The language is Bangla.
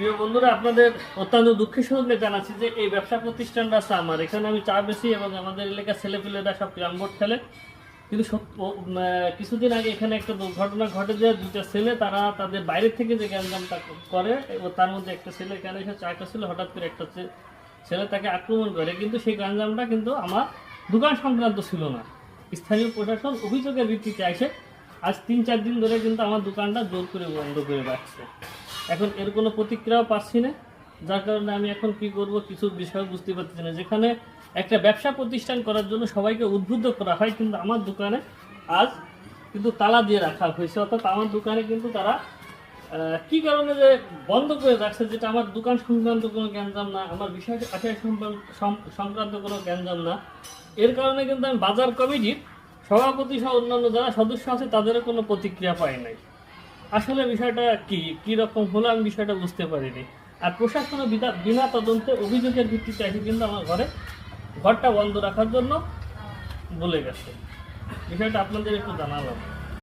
প্রিয় বন্ধুরা, আপনাদের অত্যন্ত দুঃখের সঙ্গে জানাচ্ছি যে এই ব্যবসা প্রতিষ্ঠানটা আছে আমার। এখানে আমি চা বেশি এবং আমাদের এলাকার ছেলেপেলেরা সব ক্যারাম বোর্ড খেলে। কিন্তু কিছুদিন আগে এখানে একটা দুর্ঘটনা ঘটে যে দুইটা ছেলে তারা তাদের বাইরে থেকে যে গ্যাঞ্জামটা করে, তার মধ্যে একটা ছেলে এখানে এসে চা খাচ্ছিল, হঠাৎ করে একটা ছেলে তাকে আক্রমণ করে। কিন্তু সেই গ্যাঞ্জামটা কিন্তু আমার দোকান সংক্রান্ত ছিল না। স্থানীয় প্রশাসন অভিযোগের ভিত্তিতে আসে আজ 3-4 দিন ধরে কিন্তু আমার দোকানটা জোর করে বন্ধ করে রাখছে। এখন এর কোনো প্রতিক্রিয়াও পাচ্ছি না, যার কারণে আমি এখন কি করব কিছু বিষয় বুঝতে পারছি না। যেখানে একটা ব্যবসা প্রতিষ্ঠান করার জন্য সবাইকে উদ্বুদ্ধ করা হয়, কিন্তু আমার দোকানে আজ কিন্তু তালা দিয়ে রাখা হয়েছে। অর্থাৎ আমার দোকানে কিন্তু তারা কি কারণে যে বন্ধ করে রাখছে, যেটা আমার দোকান সংক্রান্ত কোনো গ্যাঞ্জাম না, আমার বিষয় আশয় সংক্রান্ত কোনো গ্যাঞ্জাম না। এর কারণে কিন্তু আমি বাজার কমিটির সভাপতি সহ অন্যান্য যারা সদস্য আছে তাদেরও কোনো প্রতিক্রিয়া পাই নাই। আসলে বিষয়টা কি রকম হলো আমি বিষয়টা বুঝতে পারিনি। আর প্রশাসন বিনা তদন্তে অভিযোগের ভিত্তিতে এসে কিন্তু আমার ঘরটা বন্ধ রাখার জন্য বলে গেছে। বিষয়টা আপনাদের একটু জানালাম।